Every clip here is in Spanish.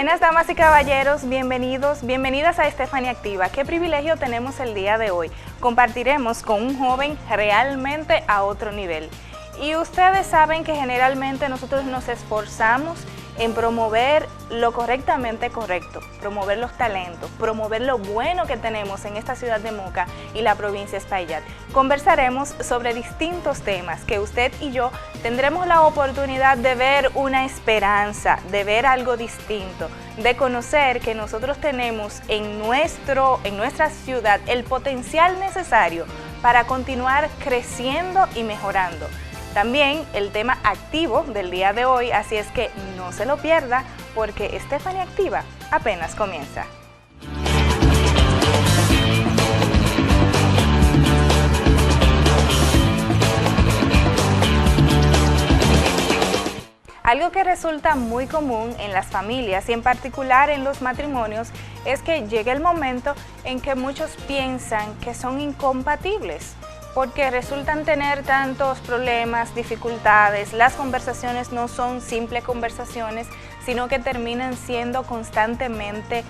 Buenas damas y caballeros, bienvenidos, bienvenidas a Estefanía Activa. Qué privilegio tenemos el día de hoy. Compartiremos con un joven realmente a otro nivel. Y ustedes saben que generalmente nosotros nos esforzamos en promover lo correctamente correcto, promover los talentos, promover lo bueno que tenemos en esta ciudad de Moca y la provincia de Espaillat. Conversaremos sobre distintos temas que usted y yo tendremos la oportunidad de ver una esperanza, de ver algo distinto, de conocer que nosotros tenemos en nuestra ciudad el potencial necesario para continuar creciendo y mejorando. También el tema activo del día de hoy, así es que no se lo pierda porque Estefanía Activa apenas comienza. Algo que resulta muy común en las familias y en particular en los matrimonios es que llega el momento en que muchos piensan que son incompatibles, porque resultan tener tantos problemas, dificultades, las conversaciones no son simples conversaciones, sino que terminan siendo constantemente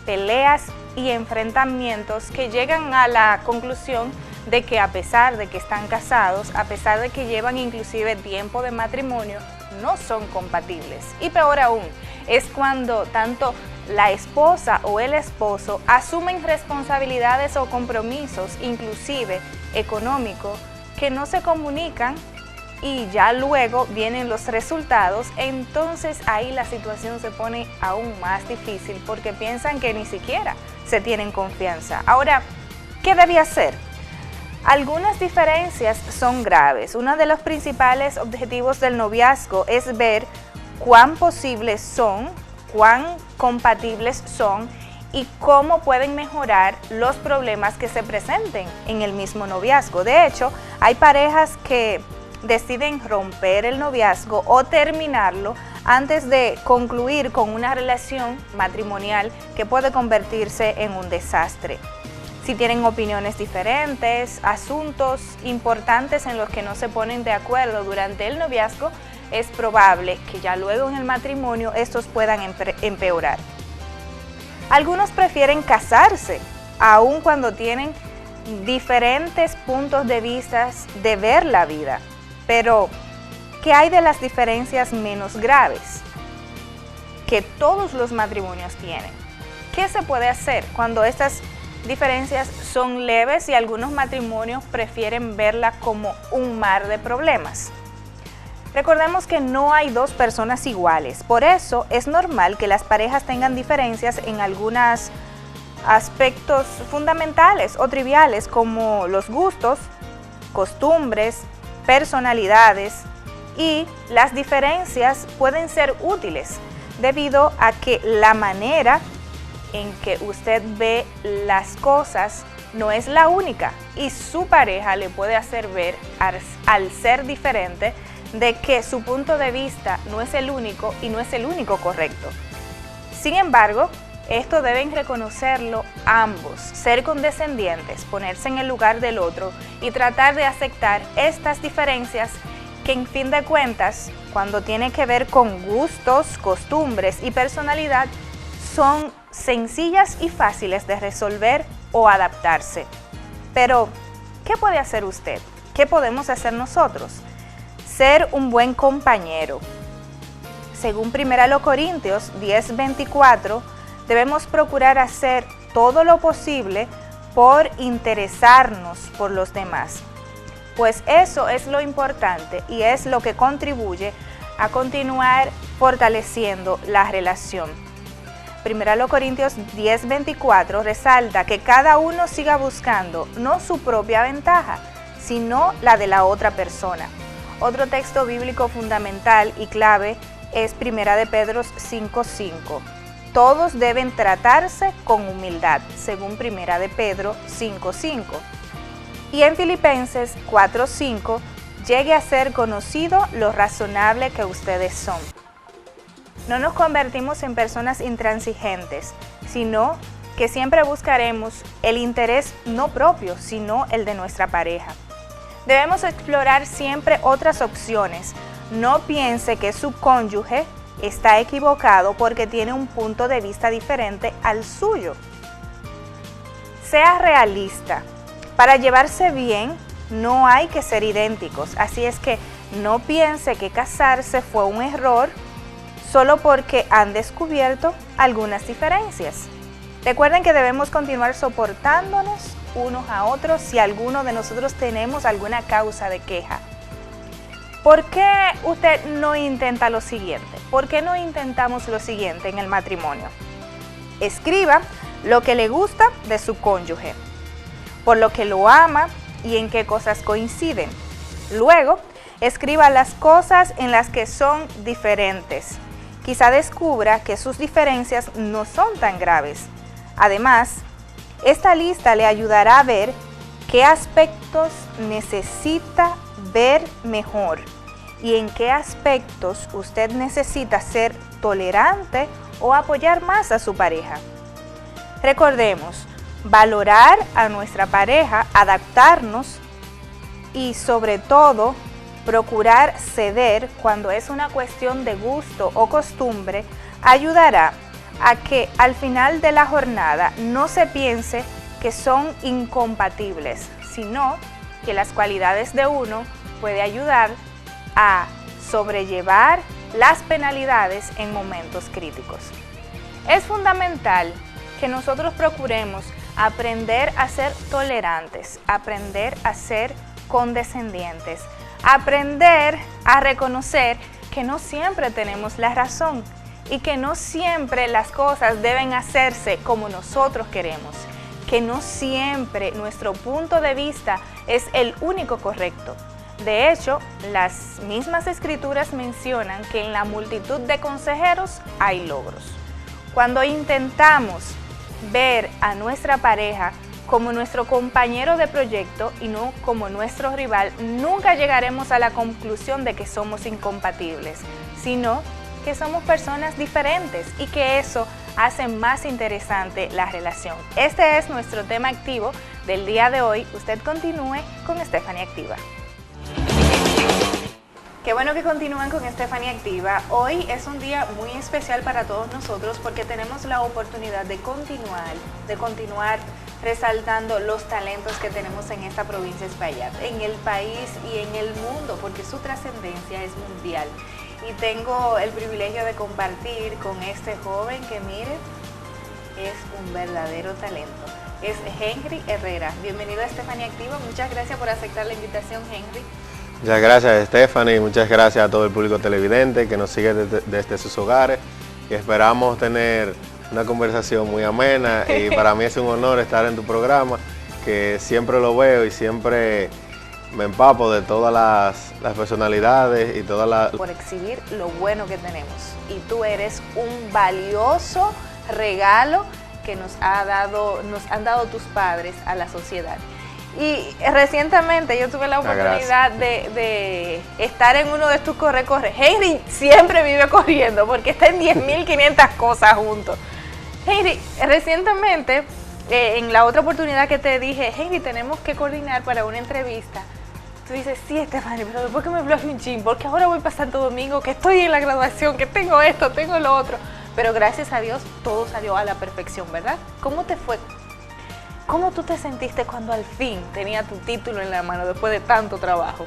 peleas y enfrentamientos que llegan a la conclusión de que a pesar de que están casados, a pesar de que llevan inclusive tiempo de matrimonio, no son compatibles. Y peor aún, es cuando tanto la esposa o el esposo asumen responsabilidades o compromisos, inclusive económicos, que no se comunican y ya luego vienen los resultados. Entonces ahí la situación se pone aún más difícil porque piensan que ni siquiera se tienen confianza. Ahora, ¿qué debe hacer? Algunas diferencias son graves. Uno de los principales objetivos del noviazgo es ver cuán posibles son, cuán compatibles son y cómo pueden mejorar los problemas que se presenten en el mismo noviazgo. De hecho, hay parejas que deciden romper el noviazgo o terminarlo antes de concluir con una relación matrimonial que puede convertirse en un desastre. Si tienen opiniones diferentes, asuntos importantes en los que no se ponen de acuerdo durante el noviazgo, es probable que ya luego en el matrimonio estos puedan empeorar. Algunos prefieren casarse, aun cuando tienen diferentes puntos de vista de ver la vida. Pero, ¿qué hay de las diferencias menos graves que todos los matrimonios tienen? ¿Qué se puede hacer cuando estas diferencias son leves y algunos matrimonios prefieren verla como un mar de problemas? Recordemos que no hay dos personas iguales, por eso es normal que las parejas tengan diferencias en algunos aspectos fundamentales o triviales como los gustos, costumbres, personalidades, y las diferencias pueden ser útiles debido a que la manera en que usted ve las cosas no es la única y su pareja le puede hacer ver al ser diferente de que su punto de vista no es el único y no es el único correcto. Sin embargo, esto deben reconocerlo ambos, ser condescendientes, ponerse en el lugar del otro y tratar de aceptar estas diferencias que en fin de cuentas, cuando tiene que ver con gustos, costumbres y personalidad, son sencillas y fáciles de resolver o adaptarse. Pero, ¿qué puede hacer usted? ¿Qué podemos hacer nosotros? Ser un buen compañero. Según 1 Corintios 10:24, debemos procurar hacer todo lo posible por interesarnos por los demás, pues eso es lo importante y es lo que contribuye a continuar fortaleciendo la relación. 1 Corintios 10:24 resalta que cada uno siga buscando no su propia ventaja, sino la de la otra persona. Otro texto bíblico fundamental y clave es 1 Pedro 5:5. Todos deben tratarse con humildad, según 1 Pedro 5:5. Y en Filipenses 4:5, llegue a ser conocido lo razonable que ustedes son. No nos convertimos en personas intransigentes, sino que siempre buscaremos el interés no propio, sino el de nuestra pareja. Debemos explorar siempre otras opciones. No piense que su cónyuge está equivocado porque tiene un punto de vista diferente al suyo. Sea realista. Para llevarse bien no hay que ser idénticos, así es que no piense que casarse fue un error solo porque han descubierto algunas diferencias. Recuerden que debemos continuar soportándonos unos a otros si alguno de nosotros tenemos alguna causa de queja. ¿Por qué usted no intenta lo siguiente? ¿Por qué no intentamos lo siguiente en el matrimonio? Escriba lo que le gusta de su cónyuge, por lo que lo ama y en qué cosas coinciden. Luego, escriba las cosas en las que son diferentes. Quizá descubra que sus diferencias no son tan graves. Además, esta lista le ayudará a ver qué aspectos necesita ver mejor y en qué aspectos usted necesita ser tolerante o apoyar más a su pareja. Recordemos, valorar a nuestra pareja, adaptarnos y sobre todo procurar ceder cuando es una cuestión de gusto o costumbre ayudará a que al final de la jornada no se piense que son incompatibles, sino que las cualidades de uno puede ayudar a sobrellevar las penalidades en momentos críticos. Es fundamental que nosotros procuremos aprender a ser tolerantes, aprender a ser condescendientes, aprender a reconocer que no siempre tenemos la razón y que no siempre las cosas deben hacerse como nosotros queremos, que no siempre nuestro punto de vista es el único correcto. De hecho, las mismas escrituras mencionan que en la multitud de consejeros hay logros. Cuando intentamos ver a nuestra pareja como nuestro compañero de proyecto y no como nuestro rival, nunca llegaremos a la conclusión de que somos incompatibles, sino que somos personas diferentes y que eso hace más interesante la relación. Este es nuestro tema activo del día de hoy. Usted continúe con Stephanie Activa. Qué bueno que continúan con Stephanie Activa. Hoy es un día muy especial para todos nosotros porque tenemos la oportunidad de continuar resaltando los talentos que tenemos en esta provincia de Espaillat, en el país y en el mundo, porque su trascendencia es mundial. Y tengo el privilegio de compartir con este joven que, mire, es un verdadero talento. Es Henry Herrera. Bienvenido a Stephanie Activa. Muchas gracias por aceptar la invitación, Henry. Muchas gracias, Stephanie. Muchas gracias a todo el público televidente que nos sigue desde sus hogares. Y esperamos tener una conversación muy amena. Y para mí es un honor estar en tu programa, que siempre lo veo y siempre me empapo de todas las personalidades y todas las... Por exhibir lo bueno que tenemos. Y tú eres un valioso regalo que nos han dado tus padres a la sociedad. Y recientemente yo tuve la oportunidad de estar en uno de tus corre. Henry siempre vive corriendo porque está en 10.500 cosas juntos. Henry, recientemente, en la otra oportunidad que te dije, Henry, tenemos que coordinar para una entrevista. Tú dices, sí, Stephanie, pero después que me bloqueé un chin, porque ahora voy para Santo Domingo, que estoy en la graduación, que tengo esto, tengo lo otro. Pero gracias a Dios, todo salió a la perfección, ¿verdad? ¿Cómo te fue? ¿Cómo tú te sentiste cuando al fin tenía tu título en la mano después de tanto trabajo?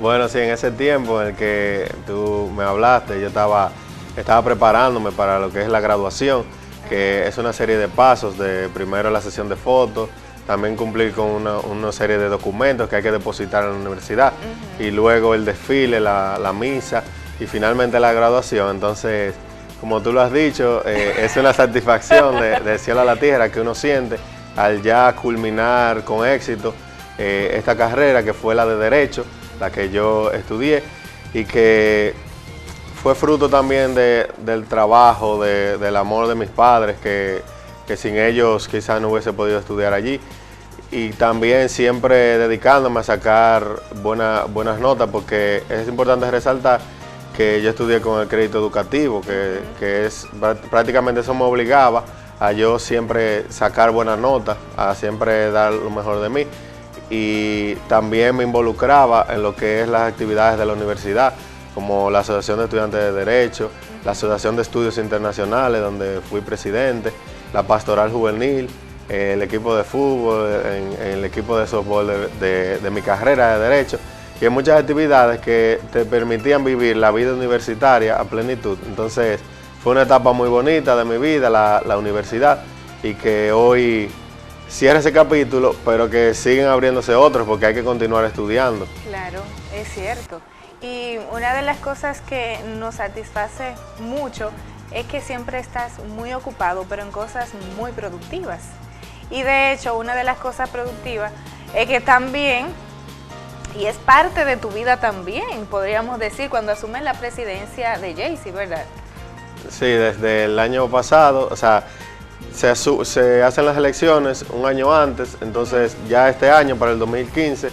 Bueno, sí, en ese tiempo en el que tú me hablaste, yo estaba preparándome para lo que es la graduación, que es una serie de pasos, de primero la sesión de fotos, también cumplir con una serie de documentos que hay que depositar en la universidad, y luego el desfile, la misa y finalmente la graduación. Entonces, como tú lo has dicho, es una satisfacción del cielo a la tierra que uno siente al ya culminar con éxito esta carrera, que fue la de Derecho, la que yo estudié, y que fue fruto también del trabajo, del amor de mis padres, que sin ellos quizás no hubiese podido estudiar allí, y también siempre dedicándome a sacar buenas notas, porque es importante resaltar que yo estudié con el crédito educativo, que es prácticamente eso me obligaba a yo siempre sacar buenas notas, a siempre dar lo mejor de mí, y también me involucraba en lo que es las actividades de la universidad, como la Asociación de Estudiantes de Derecho, la Asociación de Estudios Internacionales, donde fui presidente, la Pastoral Juvenil, el equipo de fútbol, el equipo de softball de mi carrera de Derecho, y en muchas actividades que te permitían vivir la vida universitaria a plenitud. Entonces, fue una etapa muy bonita de mi vida, la universidad, y que hoy cierra ese capítulo, pero que siguen abriéndose otros porque hay que continuar estudiando. Claro, es cierto. Y una de las cosas que nos satisface mucho es que siempre estás muy ocupado, pero en cosas muy productivas. Y de hecho, una de las cosas productivas es que también, y es parte de tu vida también, podríamos decir, cuando asumes la presidencia de JAYCE, ¿verdad? Sí, desde el año pasado, o sea, se hacen las elecciones un año antes, entonces ya este año, para el 2015,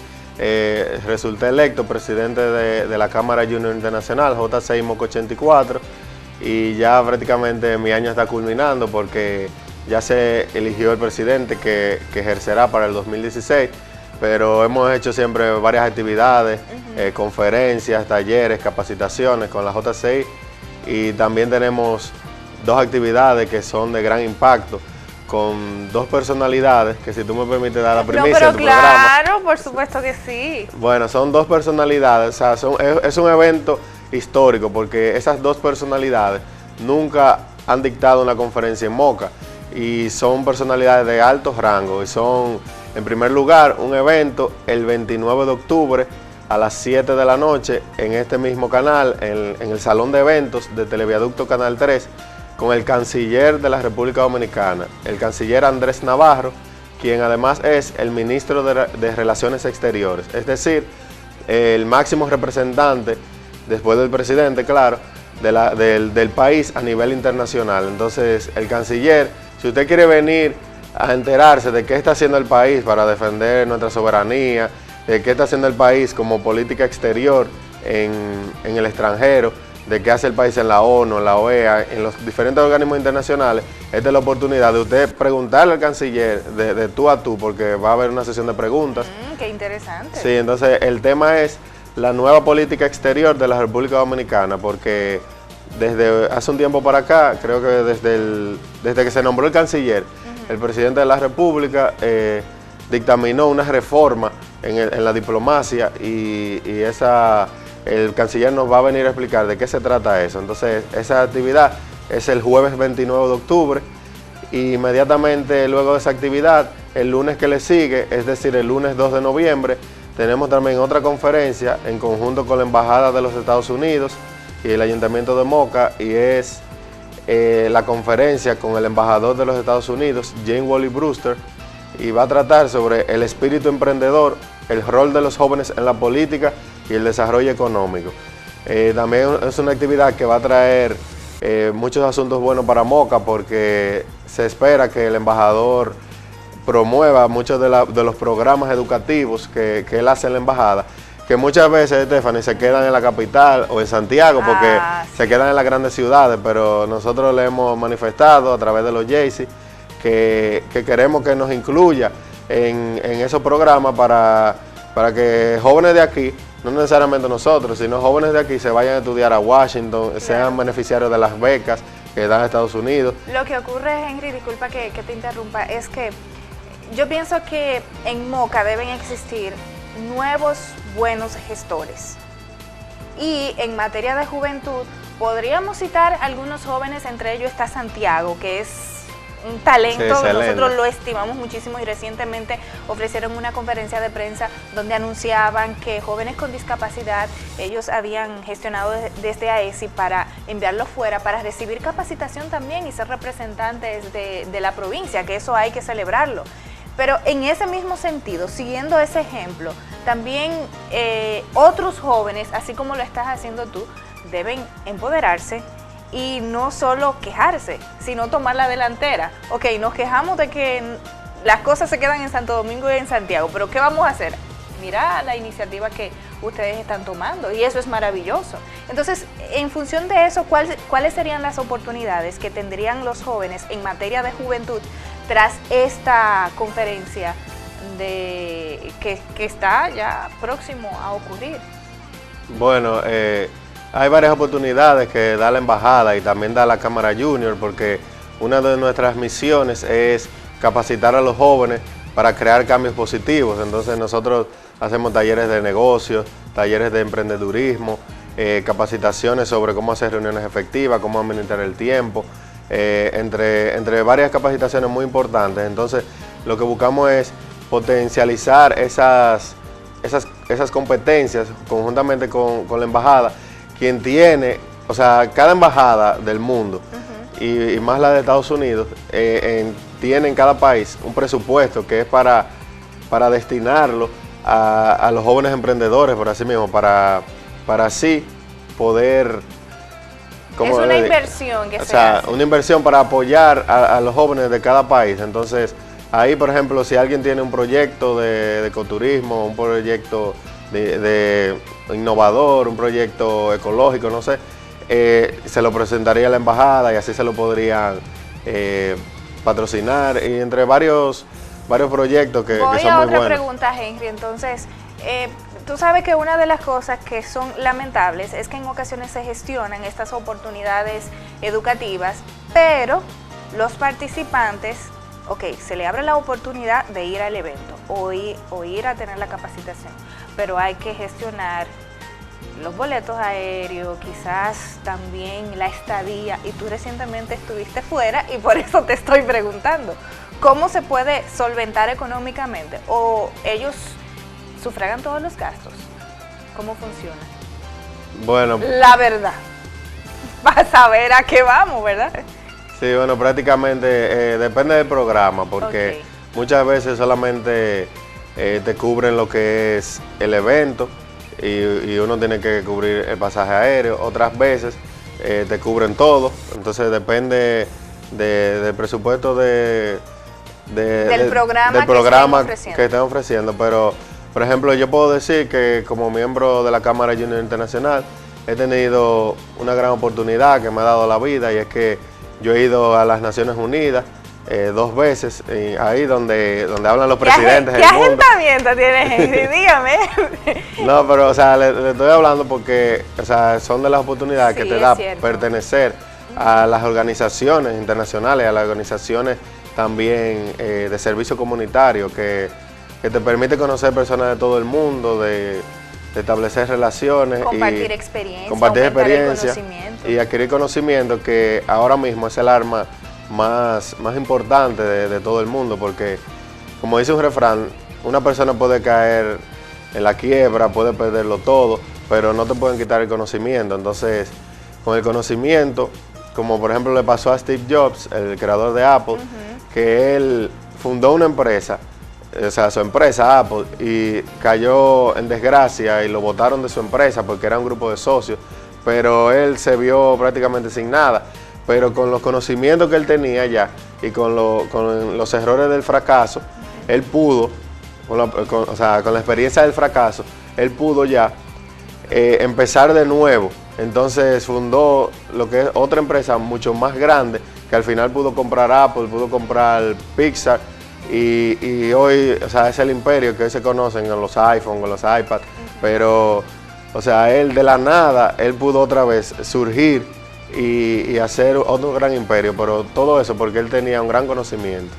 resulté electo presidente de la Cámara Junior Internacional, J6 Moca 84, y ya prácticamente mi año está culminando porque ya se eligió el presidente que ejercerá para el 2016, pero hemos hecho siempre varias actividades, conferencias, talleres, capacitaciones con la J6, y también tenemos dos actividades que son de gran impacto, con dos personalidades, que si tú me permites dar la primicia pero de tu programa. Claro, por supuesto que sí. Bueno, son dos personalidades, o sea, es un evento histórico porque esas dos personalidades nunca han dictado una conferencia en Moca y son personalidades de alto rango y son, en primer lugar, un evento el 29 de octubre a las 7 de la noche en este mismo canal, en el Salón de Eventos de Televiaducto Canal 3, con el canciller de la República Dominicana, el canciller Andrés Navarro, quien además es el ministro de Relaciones Exteriores, es decir, el máximo representante, después del presidente, claro, del país a nivel internacional. Entonces, el canciller, si usted quiere venir a enterarse de qué está haciendo el país para defender nuestra soberanía, de qué está haciendo el país como política exterior en el extranjero, de qué hace el país en la ONU, en la OEA, en los diferentes organismos internacionales, esta es la oportunidad de usted preguntarle al canciller de tú a tú, porque va a haber una sesión de preguntas. Qué interesante. Sí, entonces el tema es la nueva política exterior de la República Dominicana, porque desde hace un tiempo para acá, creo que desde que se nombró el canciller, el presidente de la República dictaminó una reforma en la diplomacia y el canciller nos va a venir a explicar de qué se trata eso. Entonces, esa actividad es el jueves 29 de octubre y inmediatamente luego de esa actividad, el lunes que le sigue, es decir, el lunes 2 de noviembre, tenemos también otra conferencia en conjunto con la Embajada de los Estados Unidos y el Ayuntamiento de Moca, y es la conferencia con el embajador de los Estados Unidos, Jane Wally Brewster, y va a tratar sobre el espíritu emprendedor, el rol de los jóvenes en la política y el desarrollo económico. También es una actividad que va a traer muchos asuntos buenos para Moca, porque se espera que el embajador promueva muchos de los programas educativos que él hace en la embajada, que muchas veces, Stephanie, se quedan en la capital o en Santiago porque se quedan en las grandes ciudades, pero nosotros le hemos manifestado a través de los JAYCE que queremos que nos incluya en esos programas para que jóvenes de aquí, no necesariamente nosotros, sino jóvenes de aquí se vayan a estudiar a Washington, sean beneficiarios de las becas que dan a Estados Unidos. Lo que ocurre, Henry, disculpa que te interrumpa, es que yo pienso que en Moca deben existir nuevos buenos gestores. Y en materia de juventud, podríamos citar algunos jóvenes, entre ellos está Santiago, que es un talento, sí, nosotros lo estimamos muchísimo, y recientemente ofrecieron una conferencia de prensa donde anunciaban que jóvenes con discapacidad, ellos habían gestionado desde AESI para enviarlos fuera, para recibir capacitación también y ser representantes de la provincia, que eso hay que celebrarlo. Pero en ese mismo sentido, siguiendo ese ejemplo, también otros jóvenes, así como lo estás haciendo tú, deben empoderarse y no solo quejarse, sino tomar la delantera. Ok, nos quejamos de que las cosas se quedan en Santo Domingo y en Santiago, pero ¿qué vamos a hacer? Mira la iniciativa que ustedes están tomando y eso es maravilloso. Entonces, en función de eso, ¿cuáles serían las oportunidades que tendrían los jóvenes en materia de juventud tras esta conferencia que está ya próximo a ocurrir? Bueno, Hay varias oportunidades que da la embajada y también da la Cámara Junior, porque una de nuestras misiones es capacitar a los jóvenes para crear cambios positivos. Entonces nosotros hacemos talleres de negocios, talleres de emprendedurismo, capacitaciones sobre cómo hacer reuniones efectivas, cómo administrar el tiempo, entre varias capacitaciones muy importantes. Entonces lo que buscamos es potencializar esas competencias conjuntamente con la embajada, quien tiene, o sea, cada embajada del mundo y más la de Estados Unidos, tiene en cada país un presupuesto que es para destinarlo a los jóvenes emprendedores, por así mismo, para así poder... Es una inversión que se hace. Una inversión para apoyar a los jóvenes de cada país. Entonces, ahí, por ejemplo, si alguien tiene un proyecto de ecoturismo, un proyecto de innovador, un proyecto ecológico, no sé, se lo presentaría a la embajada y así se lo podrían patrocinar, y entre varios proyectos que son muy buenos. Voy a otra pregunta, Henry. Entonces, tú sabes que una de las cosas que son lamentables es que en ocasiones se gestionan estas oportunidades educativas, pero los participantes, ok, se le abre la oportunidad de ir al evento o ir a tener la capacitación, pero hay que gestionar los boletos aéreos, quizás también la estadía, y tú recientemente estuviste fuera y por eso te estoy preguntando, ¿cómo se puede solventar económicamente? ¿O ellos sufragan todos los gastos? ¿Cómo funciona? Bueno, la verdad, para saber a qué vamos, ¿verdad? Sí, bueno, prácticamente depende del programa, porque muchas veces solamente te cubren lo que es el evento y uno tiene que cubrir el pasaje aéreo. Otras veces te cubren todo, entonces depende del presupuesto del programa que estén ofreciendo. Pero, por ejemplo, yo puedo decir que como miembro de la Cámara Junior Internacional he tenido una gran oportunidad que me ha dado la vida, y es que yo he ido a las Naciones Unidas 2 veces, ahí donde hablan los presidentes del mundo. ¿Qué agentamiento tienes, Henry? Dígame. No, pero o sea, le estoy hablando porque, o sea, son de las oportunidades que te da pertenecer a las organizaciones internacionales, a las organizaciones también de servicio comunitario, que te permite conocer personas de todo el mundo, de establecer relaciones, compartir experiencias y adquirir conocimiento, que ahora mismo es el arma más importante de todo el mundo, porque como dice un refrán, una persona puede caer en la quiebra, puede perderlo todo, pero no te pueden quitar el conocimiento. Entonces, con el conocimiento, como por ejemplo le pasó a Steve Jobs, el creador de Apple, que él fundó una empresa, o sea, su empresa Apple, y cayó en desgracia y lo botaron de su empresa porque era un grupo de socios, pero él se vio prácticamente sin nada. Pero con los conocimientos que él tenía ya y con los errores del fracaso, él pudo, con la experiencia del fracaso, él pudo ya empezar de nuevo. Entonces fundó lo que es otra empresa mucho más grande, que al final pudo comprar Apple, pudo comprar Pixar, y hoy, o sea, es el imperio que hoy se conocen con los iPhones, con los iPads, pero, o sea, él de la nada, él pudo otra vez surgir y hacer otro gran imperio, pero todo eso porque él tenía un gran conocimiento.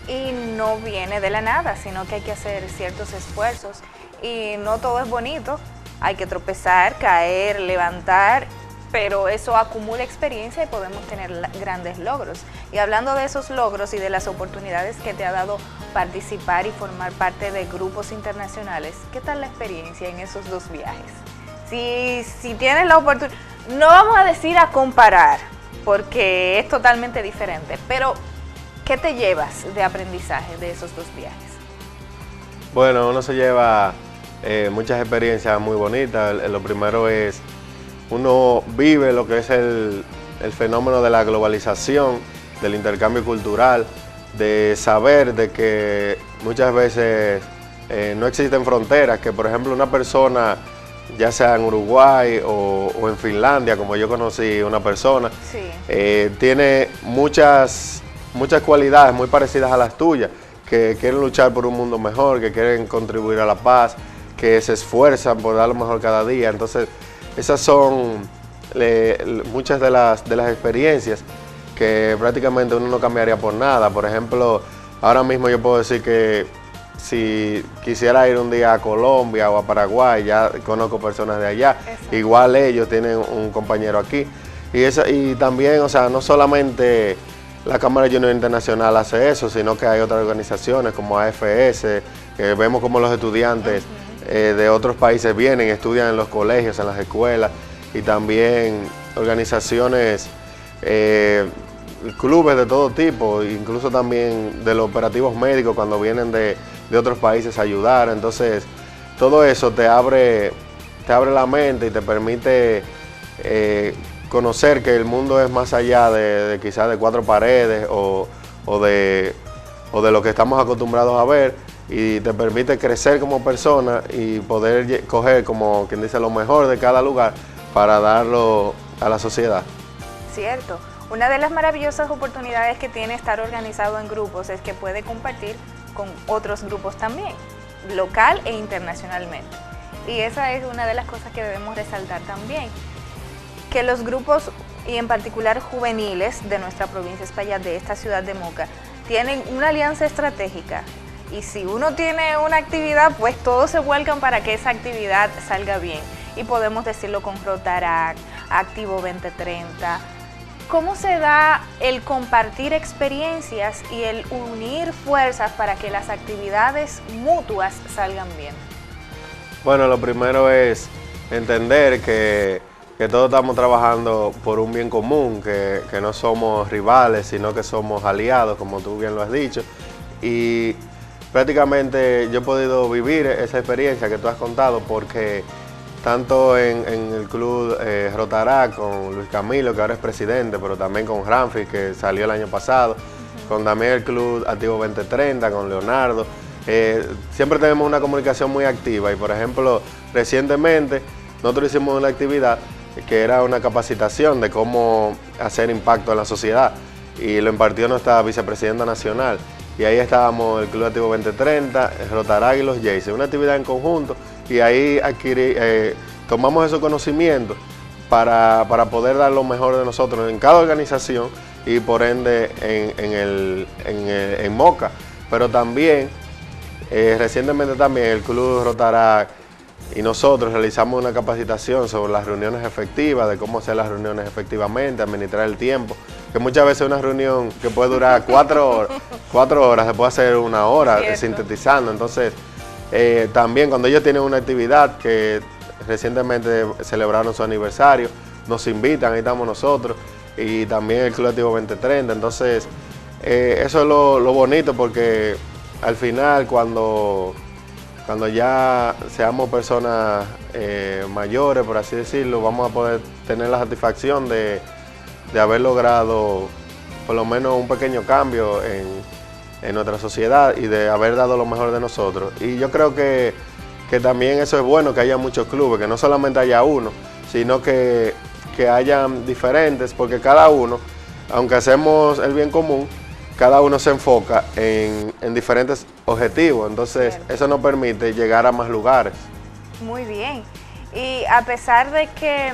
Y no viene de la nada, sino que hay que hacer ciertos esfuerzos, y no todo es bonito, hay que tropezar, caer, levantar, pero eso acumula experiencia y podemos tener grandes logros. Y hablando de esos logros y de las oportunidades que te ha dado participar y formar parte de grupos internacionales, ¿qué tal la experiencia en esos 2 viajes? Si tienes la oportunidad, no vamos a decir a comparar, porque es totalmente diferente, pero ¿qué te llevas de aprendizaje de esos 2 viajes? Bueno, uno se lleva muchas experiencias muy bonitas. Lo primero es, uno vive lo que es el fenómeno de la globalización, del intercambio cultural, de saber de que muchas veces no existen fronteras, que por ejemplo una persona, ya sea en Uruguay o en Finlandia, como yo conocí una persona, tiene muchas cualidades muy parecidas a las tuyas, que quieren luchar por un mundo mejor, que quieren contribuir a la paz, que se esfuerzan por dar lo mejor cada día. Entonces, esas son muchas de las experiencias que prácticamente uno no cambiaría por nada. Por ejemplo, ahora mismo yo puedo decir que si quisiera ir un día a Colombia o a Paraguay, ya conozco personas de allá. Exacto. Igual ellos tienen un compañero aquí. Y también, o sea, no solamente la Cámara Junior Internacional hace eso, sino que hay otras organizaciones como AFS, que vemos como los estudiantes de otros países vienen, estudian en los colegios, en las escuelas, y también organizaciones, clubes de todo tipo, incluso también de los operativos médicos cuando vienen de otros países a ayudar. Entonces, todo eso te abre la mente y te permite conocer que el mundo es más allá de quizás de cuatro paredes o de lo que estamos acostumbrados a ver, y te permite crecer como persona y poder coger, como quien dice, lo mejor de cada lugar para darlo a la sociedad. Cierto. Una de las maravillosas oportunidades que tiene estar organizado en grupos es que puede compartir con otros grupos también, local e internacionalmente. Y esa es una de las cosas que debemos resaltar también, que los grupos, y en particular juveniles de nuestra provincia de Espaillat, de esta ciudad de Moca, tienen una alianza estratégica. Y si uno tiene una actividad, pues todos se vuelcan para que esa actividad salga bien. Y podemos decirlo con Rotaract, Activo 2030. ¿Cómo se da el compartir experiencias y el unir fuerzas para que las actividades mutuas salgan bien? Bueno, lo primero es entender que todos estamos trabajando por un bien común, que no somos rivales, sino que somos aliados, como tú bien lo has dicho. Y prácticamente yo he podido vivir esa experiencia que tú has contado, porque tanto en el club Rotaract con Luis Camilo, que ahora es presidente, pero también con Ramfi, que salió el año pasado, con también el club Activo 2030, con Leonardo. Siempre tenemos una comunicación muy activa, y por ejemplo, recientemente nosotros hicimos una actividad que era una capacitación de cómo hacer impacto en la sociedad, y lo impartió nuestra vicepresidenta nacional. Y ahí estábamos el Club Activo 2030, Rotaract y los Jays, una actividad en conjunto, y ahí tomamos esos conocimientos para poder dar lo mejor de nosotros en cada organización y por ende en Moca. Pero también, recientemente también el Club Rotaract y nosotros realizamos una capacitación sobre las reuniones efectivas, de cómo hacer las reuniones efectivamente, administrar el tiempo, que muchas veces una reunión que puede durar 4 horas, se puede hacer 1 hora. Cierto. Sintetizando. Entonces, también cuando ellos tienen una actividad, que recientemente celebraron su aniversario, nos invitan, ahí estamos nosotros, y también el Club Activo 2030. Entonces, eso es lo bonito, porque al final cuando ya seamos personas mayores, por así decirlo, vamos a poder tener la satisfacción de haber logrado por lo menos un pequeño cambio en nuestra sociedad y de haber dado lo mejor de nosotros. Y yo creo que también eso es bueno, que haya muchos clubes, que no solamente haya uno, sino que hayan diferentes, porque cada uno, aunque hacemos el bien común, cada uno se enfoca en diferentes objetivos. Entonces, cierto, eso nos permite llegar a más lugares. Muy bien. Y a pesar de que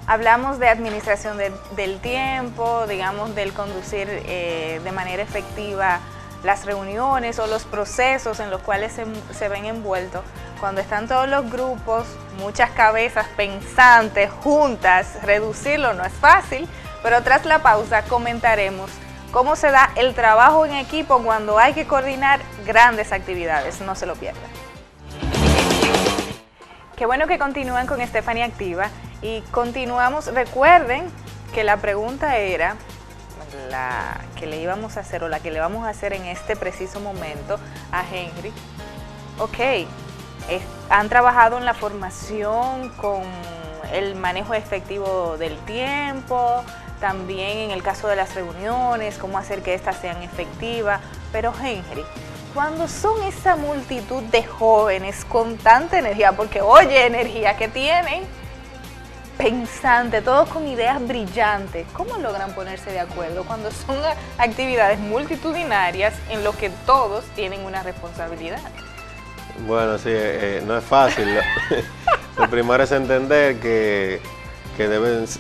hablamos de administración del tiempo, digamos, del conducir de manera efectiva las reuniones o los procesos en los cuales se ven envueltos, cuando están todos los grupos, muchas cabezas pensantes, juntas, reducirlo no es fácil, pero tras la pausa comentaremos cómo se da el trabajo en equipo cuando hay que coordinar grandes actividades. No se lo pierdan. Qué bueno que continúan con Stephanie Activa y continuamos. Recuerden que la pregunta era la que le íbamos a hacer, o la que le vamos a hacer en este preciso momento a Henry. Ok, han trabajado en la formación con el manejo efectivo del tiempo, también en el caso de las reuniones, cómo hacer que éstas sean efectivas. Pero Henry, cuando son esa multitud de jóvenes con tanta energía, porque oye, energía que tienen, pensante, todos con ideas brillantes, ¿cómo logran ponerse de acuerdo cuando son actividades multitudinarias en lo que todos tienen una responsabilidad? Bueno, sí, no es fácil. Lo primero es entender que que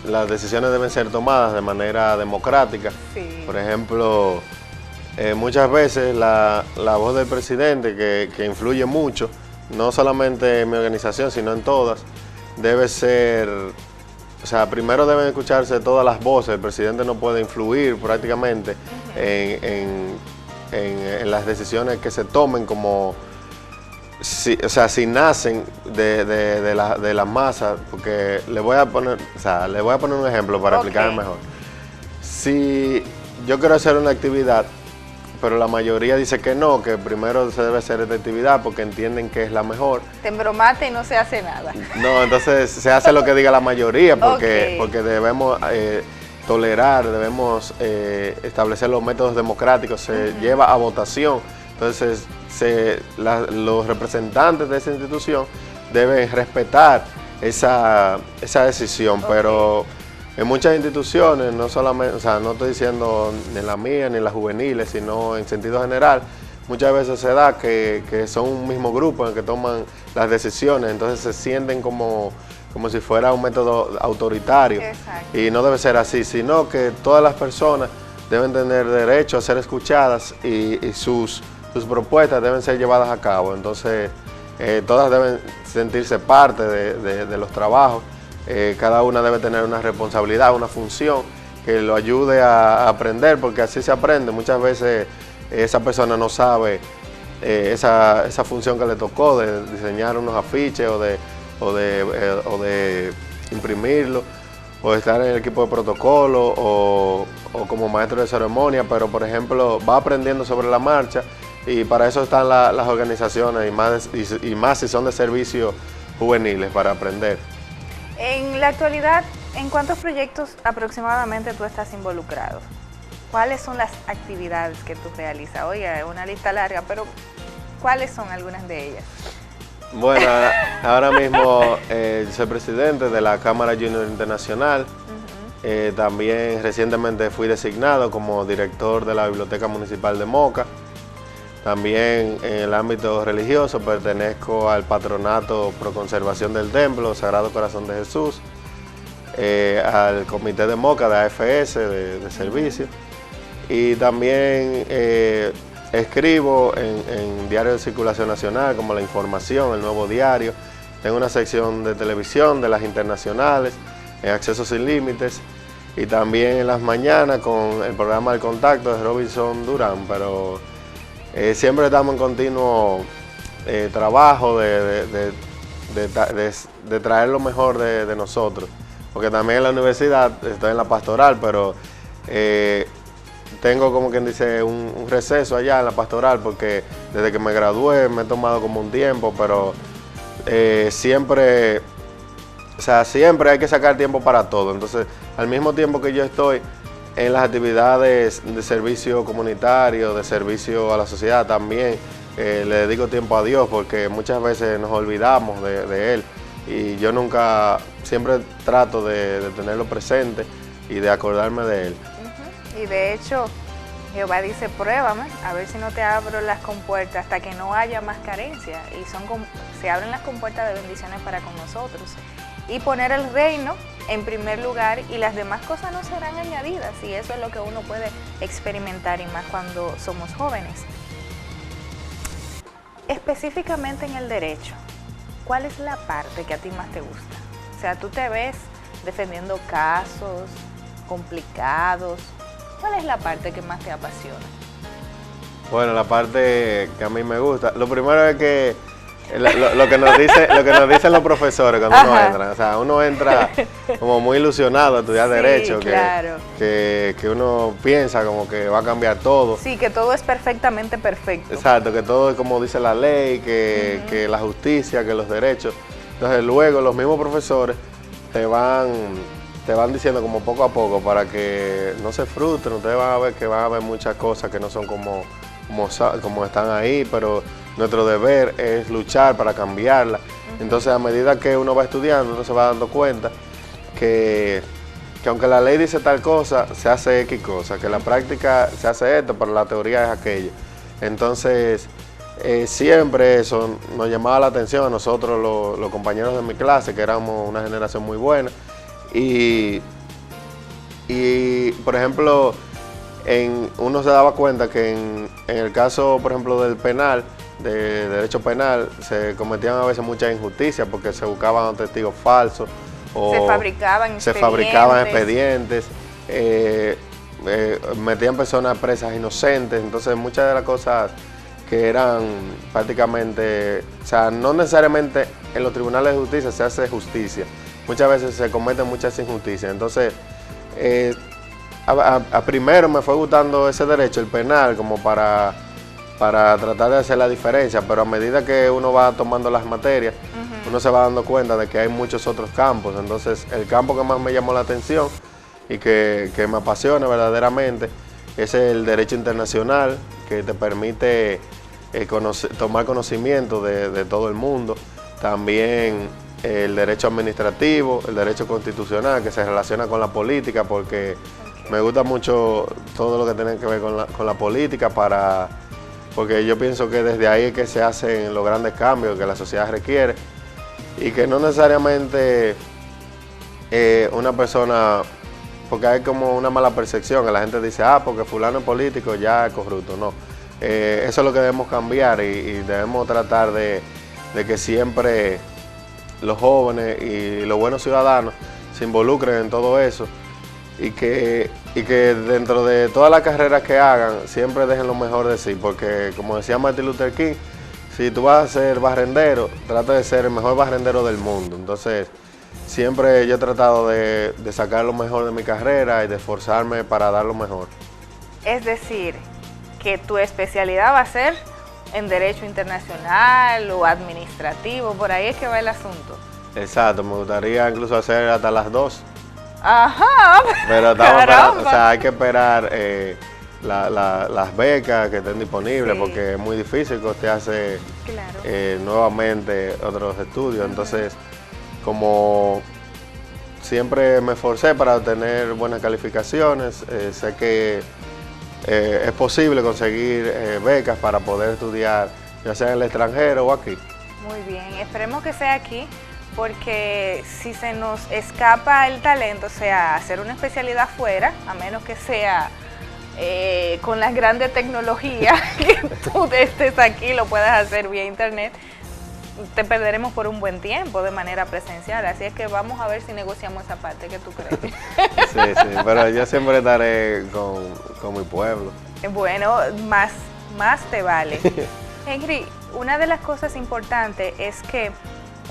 las decisiones deben ser tomadas de manera democrática. Sí. Por ejemplo, muchas veces la voz del presidente, que influye mucho, no solamente en mi organización, sino en todas, debe ser, o sea, primero deben escucharse todas las voces. El presidente no puede influir prácticamente en las decisiones que se tomen, como si nacen de la masa, porque le voy a poner un ejemplo para explicarme mejor. Si yo quiero hacer una actividad, pero la mayoría dice que no, que primero se debe hacer esta actividad porque entienden que es la mejor. Te embromaste y no se hace nada. No, entonces se hace lo que diga la mayoría, porque debemos tolerar, debemos establecer los métodos democráticos, se lleva a votación. Entonces los representantes de esa institución deben respetar esa decisión, pero en muchas instituciones, no solamente, o sea, no estoy diciendo ni la mía ni las juveniles, sino en sentido general, muchas veces se da que son un mismo grupo en el que toman las decisiones, entonces se sienten como si fuera un método autoritario. Exacto. Y no debe ser así, sino que todas las personas deben tener derecho a ser escuchadas y sus propuestas deben ser llevadas a cabo. Entonces, todas deben sentirse parte de los trabajos. Cada una debe tener una responsabilidad, una función que lo ayude a aprender, porque así se aprende. Muchas veces esa persona no sabe esa función que le tocó de diseñar unos afiches o de imprimirlo, o estar en el equipo de protocolo o como maestro de ceremonia, pero por ejemplo va aprendiendo sobre la marcha, y para eso están las organizaciones, y más si son de servicios juveniles, para aprender. En la actualidad, ¿en cuántos proyectos aproximadamente tú estás involucrado? ¿Cuáles son las actividades que tú realizas? Oye, es una lista larga, pero ¿cuáles son algunas de ellas? Bueno, ahora mismo soy presidente de la Cámara Junior Internacional. También recientemente fui designado como director de la Biblioteca Municipal de Moca. También en el ámbito religioso pertenezco al Patronato Pro Conservación del Templo Sagrado Corazón de Jesús, al Comité de Moca de AFS de servicio, y también escribo en diarios de circulación nacional como La Información, El Nuevo Diario. Tengo una sección de televisión de las internacionales, en Acceso Sin Límites, y también en las mañanas con el programa El Contacto de Robinson Durán, pero siempre estamos en continuo trabajo de traer lo mejor de nosotros, porque también en la universidad estoy en la pastoral, pero tengo, como quien dice, un receso allá en la pastoral, porque desde que me gradué me he tomado como un tiempo, pero siempre hay que sacar tiempo para todo. Entonces, al mismo tiempo que yo estoy en las actividades de servicio comunitario, de servicio a la sociedad, también le dedico tiempo a Dios, porque muchas veces nos olvidamos de Él, y yo siempre trato de tenerlo presente y de acordarme de Él. Y de hecho, Jehová dice, pruébame, a ver si no te abro las compuertas hasta que no haya más carencia. Y se abren las compuertas de bendiciones para con nosotros. Y poner el reino en primer lugar, y las demás cosas no serán añadidas. Y eso es lo que uno puede experimentar, y más cuando somos jóvenes. Específicamente en el derecho, ¿cuál es la parte que a ti más te gusta? O sea, tú te ves defendiendo casos complicados. ¿Cuál es la parte que más te apasiona? Bueno, la parte que a mí me gusta, lo primero es que lo que nos dicen los profesores cuando uno entra, o sea, uno entra como muy ilusionado a estudiar Derecho, claro, que uno piensa como que va a cambiar todo. Sí, que todo es perfectamente perfecto. Exacto, que todo es como dice la ley, que la justicia, que los derechos. Entonces luego los mismos profesores te van diciendo como poco a poco, para que no se frustren. Ustedes van a ver que van a haber muchas cosas que no son como están ahí, pero nuestro deber es luchar para cambiarla. Entonces, a medida que uno va estudiando, uno se va dando cuenta que aunque la ley dice tal cosa, se hace X cosa, que en la práctica se hace esto, pero la teoría es aquello. Entonces, siempre eso nos llamaba la atención a nosotros, los compañeros de mi clase, que éramos una generación muy buena, Y por ejemplo, uno se daba cuenta que en el caso, por ejemplo, del penal, de derecho penal, se cometían a veces muchas injusticias porque se buscaban testigos falsos o se fabricaban expedientes, metían personas presas inocentes. Entonces muchas de las cosas que eran prácticamente, o sea, no necesariamente en los tribunales de justicia se hace justicia, muchas veces se cometen muchas injusticias. Entonces a primero me fue gustando ese derecho, el penal, como para tratar de hacer la diferencia, pero a medida que uno va tomando las materias, uno se va dando cuenta de que hay muchos otros campos. Entonces, el campo que más me llamó la atención y que me apasiona verdaderamente es el derecho internacional, que te permite tomar conocimiento de todo el mundo. También el derecho administrativo, el derecho constitucional, que se relaciona con la política, porque me gusta mucho todo lo que tiene que ver con la política, porque yo pienso que desde ahí es que se hacen los grandes cambios que la sociedad requiere, y que no necesariamente una persona, porque hay como una mala percepción, que la gente dice, porque fulano es político, ya es corrupto. No, eso es lo que debemos cambiar, y debemos tratar de que siempre los jóvenes y los buenos ciudadanos se involucren en todo eso, y que dentro de todas las carreras que hagan siempre dejen lo mejor de sí, porque como decía Martin Luther King, si tú vas a ser barrendero, trata de ser el mejor barrendero del mundo. Entonces siempre yo he tratado de sacar lo mejor de mi carrera y de esforzarme para dar lo mejor. Es decir, que tu especialidad va a ser en derecho internacional o administrativo, por ahí es que va el asunto. Exacto, me gustaría incluso hacer hasta las dos. Ajá, pero estamos esperando, o sea, hay que esperar las becas que estén disponibles, sí, porque es muy difícil costearse nuevamente otros estudios. Entonces, como siempre me esforcé para obtener buenas calificaciones, sé que es posible conseguir becas para poder estudiar, ya sea en el extranjero o aquí. Muy bien, esperemos que sea aquí, porque si se nos escapa el talento, o sea, hacer una especialidad fuera, a menos que sea con las grandes tecnologías que tú estés aquí, lo puedas hacer vía internet, te perderemos por un buen tiempo de manera presencial. Así es que vamos a ver si negociamos esa parte. ¿Qué tú crees? Sí, pero yo siempre estaré con mi pueblo. Bueno, más te vale. Henry, una de las cosas importantes es que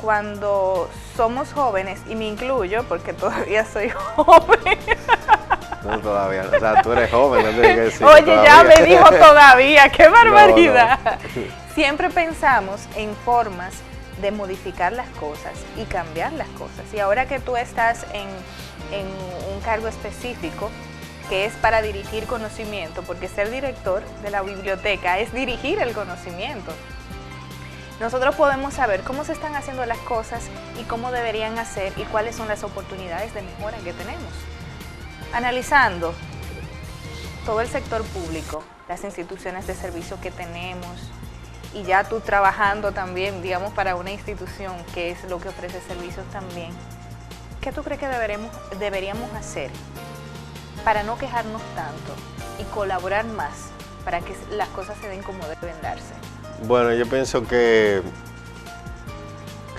cuando somos jóvenes, y me incluyo porque todavía soy joven. No, todavía, o sea, tú eres joven, no tienes que decir. Oye, todavía. Ya me dijo todavía, qué barbaridad. No. Siempre pensamos en formas de modificar las cosas y cambiar las cosas. Y ahora que tú estás en un cargo específico, que es para dirigir conocimiento, porque ser director de la biblioteca es dirigir el conocimiento. Nosotros podemos saber cómo se están haciendo las cosas y cómo deberían hacer y cuáles son las oportunidades de mejora que tenemos. Analizando todo el sector público, las instituciones de servicio que tenemos, y ya tú trabajando también, digamos, para una institución que es lo que ofrece servicios también, ¿qué tú crees que deberíamos hacer para no quejarnos tanto y colaborar más para que las cosas se den como deben darse? Bueno, yo pienso que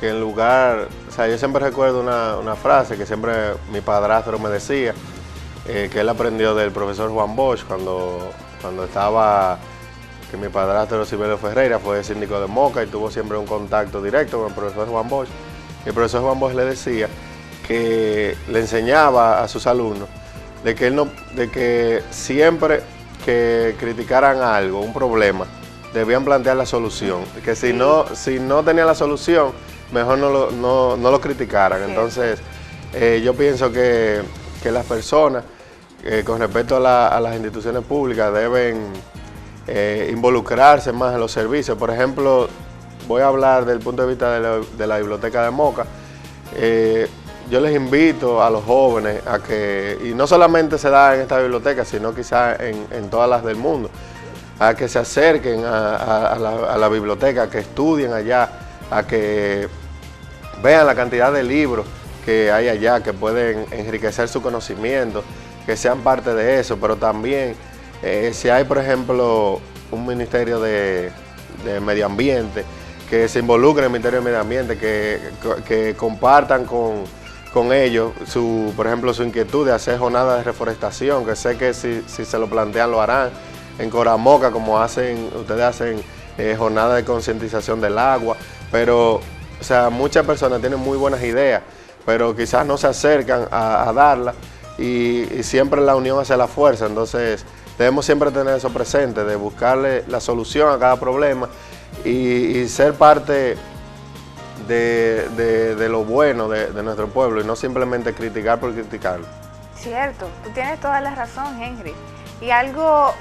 en lugar, o sea, yo siempre recuerdo una frase que siempre mi padrastro me decía, que él aprendió del profesor Juan Bosch cuando estaba, que mi padrastro Silverio Ferreira fue síndico de Moca y tuvo siempre un contacto directo con el profesor Juan Bosch. Y el profesor Juan Bosch le decía que le enseñaba a sus alumnos de que siempre que criticaran algo, un problema, debían plantear la solución, que si no tenían la solución, mejor no lo criticaran. Sí. Entonces, yo pienso que las personas, con respecto a las instituciones públicas, deben involucrarse más en los servicios. Por ejemplo, voy a hablar del punto de vista de la biblioteca de Moca. Yo les invito a los jóvenes a que, y no solamente se da en esta biblioteca, sino quizás en todas las del mundo, a que se acerquen a la biblioteca, a que estudien allá, a que vean la cantidad de libros que hay allá, que pueden enriquecer su conocimiento, que sean parte de eso, pero también si hay, por ejemplo, un ministerio de medio ambiente, que se involucre en el Ministerio de Medio Ambiente, que compartan con ellos, por ejemplo, su inquietud de hacer jornadas de reforestación, que sé que si se lo plantean lo harán. En Coramoca, como ustedes hacen jornadas de concientización del agua, pero, o sea, muchas personas tienen muy buenas ideas, pero quizás no se acercan a darlas y siempre la unión hace la fuerza. Entonces, debemos siempre tener eso presente, de buscarle la solución a cada problema y ser parte de lo bueno de nuestro pueblo y no simplemente criticar por criticarlo. Cierto, tú tienes toda la razón, Henry. Y algo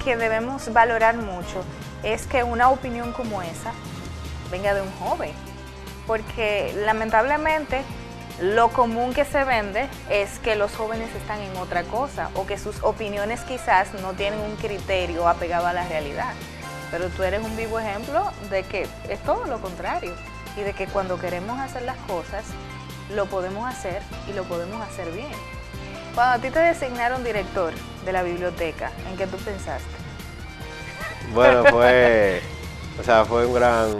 que debemos valorar mucho es que una opinión como esa venga de un joven, porque lamentablemente lo común que se vende es que los jóvenes están en otra cosa o que sus opiniones quizás no tienen un criterio apegado a la realidad. Pero tú eres un vivo ejemplo de que es todo lo contrario y de que cuando queremos hacer las cosas lo podemos hacer y lo podemos hacer bien. Cuando a ti te designaron director de la biblioteca, ¿en qué tú pensaste? Bueno, fue un gran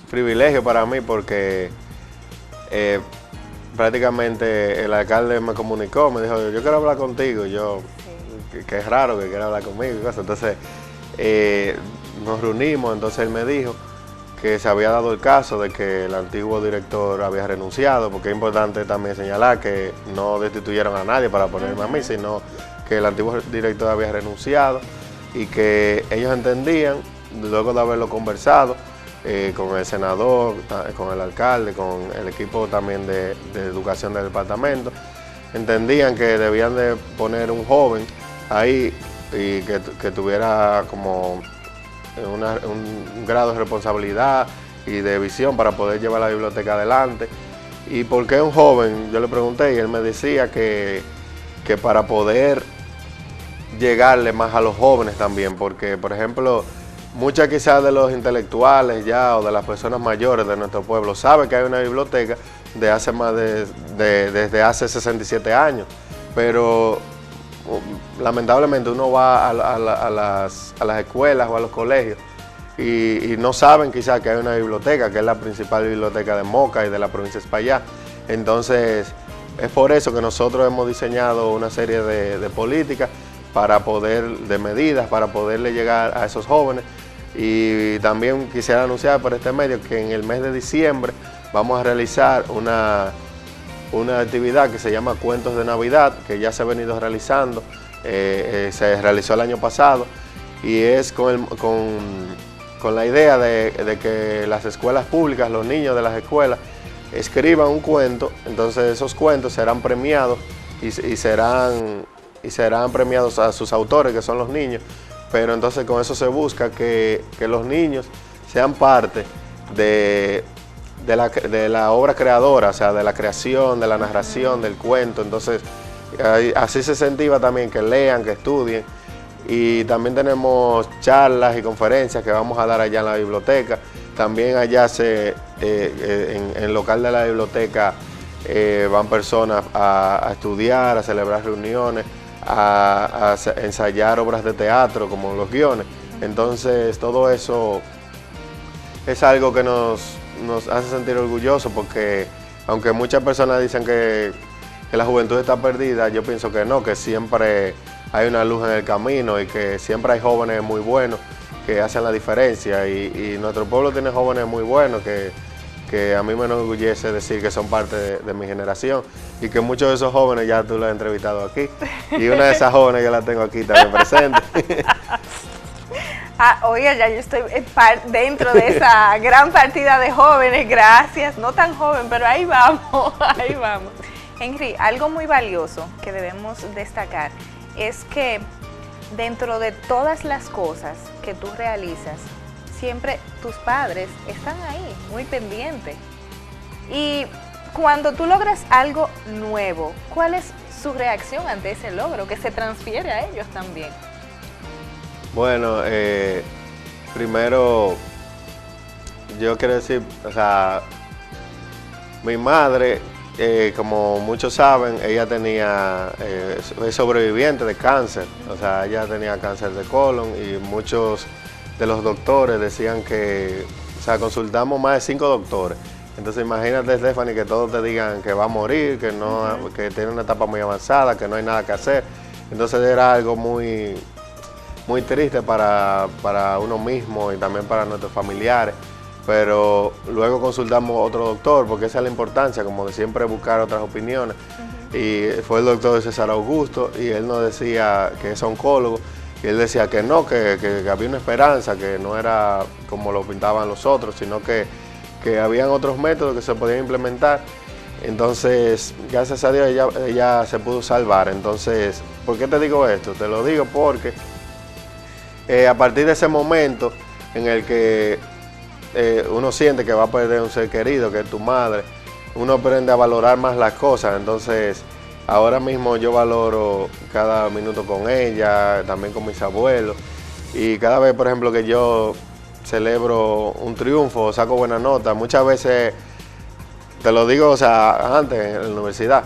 privilegio para mí porque prácticamente el alcalde me comunicó, me dijo, yo quiero hablar contigo, que es raro que quiera hablar conmigo y cosas. Entonces nos reunimos, entonces él me dijo que se había dado el caso de que el antiguo director había renunciado, porque es importante también señalar que no destituyeron a nadie para ponerme a mí, sino que el antiguo director había renunciado y que ellos entendían, luego de haberlo conversado con el senador, con el alcalde, con el equipo también de educación del departamento, entendían que debían de poner un joven ahí y que tuviera como un grado de responsabilidad y de visión para poder llevar la biblioteca adelante. ¿Y por qué un joven? Yo le pregunté y él me decía que para poder llegarle más a los jóvenes también, porque por ejemplo, muchas quizás de los intelectuales ya o de las personas mayores de nuestro pueblo saben que hay una biblioteca de hace desde hace 67 años, pero lamentablemente uno va a las escuelas o a los colegios y no saben quizás que hay una biblioteca, que es la principal biblioteca de Moca y de la provincia de Espaillat. Entonces, es por eso que nosotros hemos diseñado una serie de políticas de medidas para poderle llegar a esos jóvenes. Y también quisiera anunciar por este medio que en el mes de diciembre vamos a realizar una actividad que se llama Cuentos de Navidad, que ya se ha venido realizando, se realizó el año pasado y es con la idea de que las escuelas públicas, los niños de las escuelas, escriban un cuento. Entonces esos cuentos serán premiados y serán premiados a sus autores, que son los niños, pero entonces con eso se busca que los niños sean parte de la obra creadora, o sea, de la creación, de la narración, del cuento. Entonces, así se incentiva también que lean, que estudien. Y también tenemos charlas y conferencias que vamos a dar allá en la biblioteca. También allá en el local de la biblioteca van personas a estudiar, a celebrar reuniones, a ensayar obras de teatro como los guiones. Entonces, todo eso es algo que nos hace sentir orgullosos, porque aunque muchas personas dicen que la juventud está perdida, yo pienso que no, que siempre hay una luz en el camino y que siempre hay jóvenes muy buenos que hacen la diferencia y nuestro pueblo tiene jóvenes muy buenos que a mí me enorgullece decir que son parte de mi generación y que muchos de esos jóvenes ya tú los has entrevistado aquí y una de esas jóvenes yo la tengo aquí también presente. Oiga, ya yo estoy dentro de esa gran partida de jóvenes, gracias, no tan joven, pero ahí vamos, ahí vamos. Henry, algo muy valioso que debemos destacar es que dentro de todas las cosas que tú realizas, siempre tus padres están ahí, muy pendientes. Y cuando tú logras algo nuevo, ¿cuál es su reacción ante ese logro que se transfiere a ellos también? Bueno, primero yo quiero decir, o sea, mi madre como muchos saben, ella es sobreviviente de cáncer, o sea, ella tenía cáncer de colon y muchos de los doctores decían que, o sea, consultamos más de 5 doctores. Entonces imagínate, Stephanie, que todos te digan que va a morir, que no, que tiene una etapa muy avanzada, que no hay nada que hacer. Entonces era algo muy triste para uno mismo y también para nuestros familiares. Pero luego consultamos a otro doctor, porque esa es la importancia, como de siempre buscar otras opiniones. Y fue el doctor César Augusto, y él nos decía que es oncólogo, y él decía que no, que había una esperanza, que no era como lo pintaban los otros, sino que habían otros métodos que se podían implementar. Entonces, gracias a Dios, ella se pudo salvar. Entonces, ¿por qué te digo esto? Te lo digo porque a partir de ese momento en el que uno siente que va a perder un ser querido, que es tu madre, uno aprende a valorar más las cosas. Entonces, ahora mismo yo valoro cada minuto con ella, también con mis abuelos, y cada vez, por ejemplo, que yo celebro un triunfo, saco buena nota, muchas veces, te lo digo, o sea, antes en la universidad,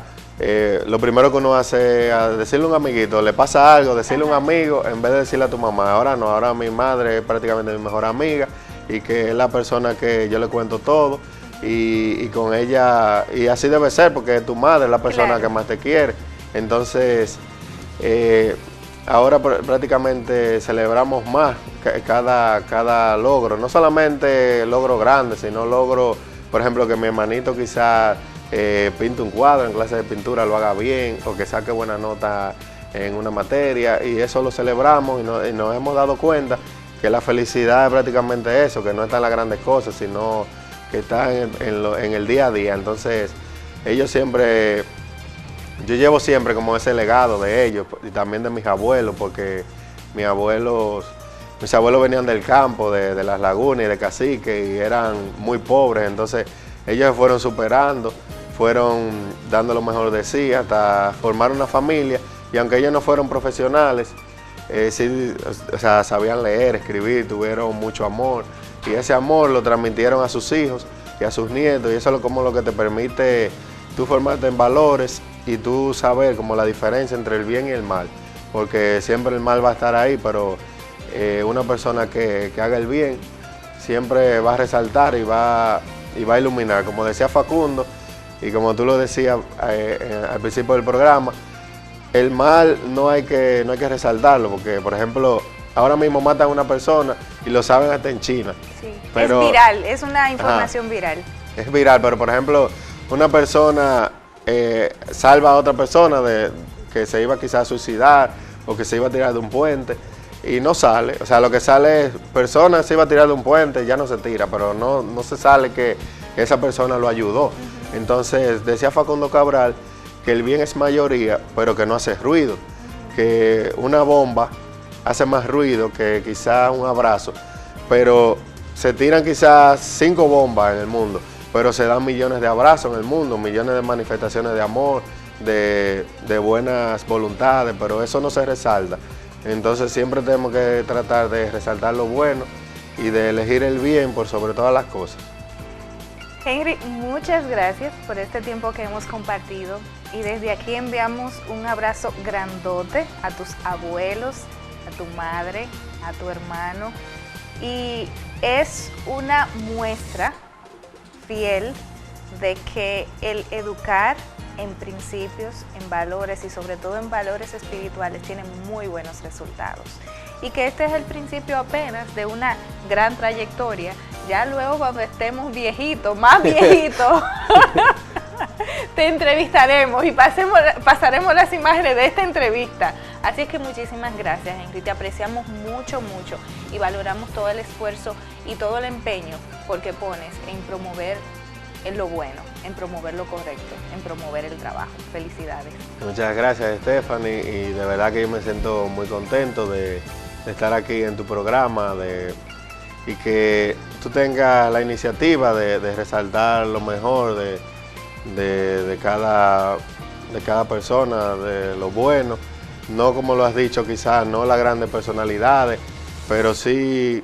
lo primero que uno hace es decirle a un amiguito, le pasa algo, decirle a un amigo, en vez de decirle a tu mamá. Ahora no, ahora mi madre es prácticamente mi mejor amiga, y que es la persona que yo le cuento todo, y con ella, y así debe ser, porque tu madre es la persona que más te quiere. Entonces, ahora prácticamente celebramos más cada logro, no solamente logro grande, sino logro, por ejemplo, que mi hermanito quizás pinte un cuadro en clase de pintura, lo haga bien, o que saque buena nota en una materia, y eso lo celebramos, y nos hemos dado cuenta que la felicidad es prácticamente eso, que no está en las grandes cosas, sino que está en el día a día. Entonces, ellos siempre, yo llevo siempre como ese legado de ellos, y también de mis abuelos, porque mis abuelos venían del campo, de las lagunas y de Cacique, y eran muy pobres. Entonces, ellos se fueron superando, fueron dando lo mejor de sí, hasta formar una familia, y aunque ellos no fueron profesionales, sí, o sea, sabían leer, escribir, tuvieron mucho amor, y ese amor lo transmitieron a sus hijos y a sus nietos, y eso es como lo que te permite tú formarte en valores y tú saber como la diferencia entre el bien y el mal, porque siempre el mal va a estar ahí, pero una persona que haga el bien siempre va a resaltar y va a iluminar, como decía Facundo, y como tú lo decías al principio del programa. El mal no hay que resaltarlo, porque, por ejemplo, ahora mismo matan a una persona y lo saben hasta en China. Sí, pero es viral, es una información viral. Es viral, pero, por ejemplo, una persona salva a otra persona que se iba quizás a suicidar o que se iba a tirar de un puente y no sale. O sea, lo que sale es, persona se iba a tirar de un puente, ya no se tira, pero no se sale que esa persona lo ayudó. Entonces, decía Facundo Cabral que el bien es mayoría, pero que no hace ruido, que una bomba hace más ruido que quizás un abrazo, pero se tiran quizás 5 bombas en el mundo, pero se dan millones de abrazos en el mundo, millones de manifestaciones de amor, de buenas voluntades, pero eso no se resalta. Entonces siempre tenemos que tratar de resaltar lo bueno y de elegir el bien por sobre todas las cosas. Henry, muchas gracias por este tiempo que hemos compartido, y desde aquí enviamos un abrazo grandote a tus abuelos, a tu madre, a tu hermano, y es una muestra fiel de que el educar en principios, en valores y sobre todo en valores espirituales tiene muy buenos resultados, y que este es el principio apenas de una gran trayectoria. Ya luego, cuando estemos viejitos, más viejitos, te entrevistaremos y pasaremos las imágenes de esta entrevista. Así es que muchísimas gracias, Henry, te apreciamos mucho, mucho, y valoramos todo el esfuerzo y todo el empeño porque pones en promover lo bueno, en promover lo correcto, en promover el trabajo. Felicidades. Muchas gracias, Stephanie, y de verdad que yo me siento muy contento de estar aquí en tu programa, y que tú tengas la iniciativa de resaltar lo mejor de cada persona, de lo bueno, no como lo has dicho quizás, no las grandes personalidades, pero sí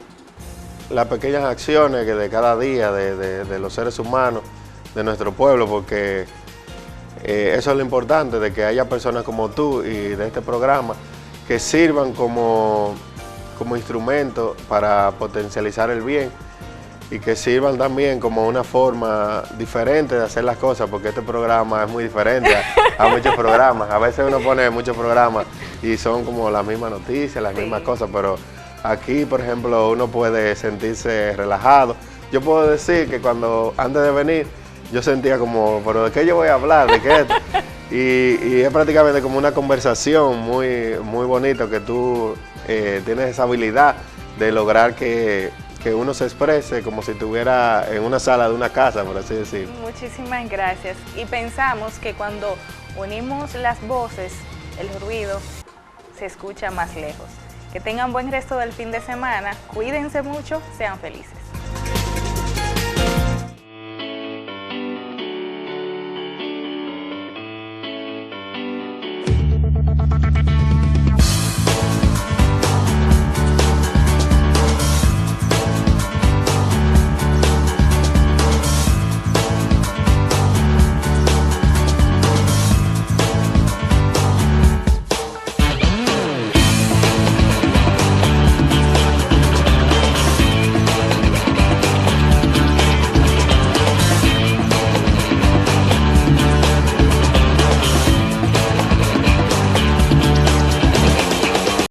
las pequeñas acciones que de cada día de los seres humanos de nuestro pueblo, porque eso es lo importante, de que haya personas como tú y de este programa que sirvan como instrumento para potencializar el bien y que sirvan también como una forma diferente de hacer las cosas, porque este programa es muy diferente a muchos programas. A veces uno pone muchos programas y son como las mismas noticias, las mismas cosas, pero aquí, por ejemplo, uno puede sentirse relajado. Yo puedo decir que antes de venir, yo sentía como, ¿pero de qué yo voy a hablar? ¿De qué? Y es prácticamente como una conversación muy, muy bonita, que tú tienes esa habilidad de lograr que uno se exprese como si estuviera en una sala de una casa, por así decirlo. Muchísimas gracias. Y pensamos que cuando unimos las voces, el ruido se escucha más lejos. Que tengan buen resto del fin de semana, cuídense mucho, sean felices.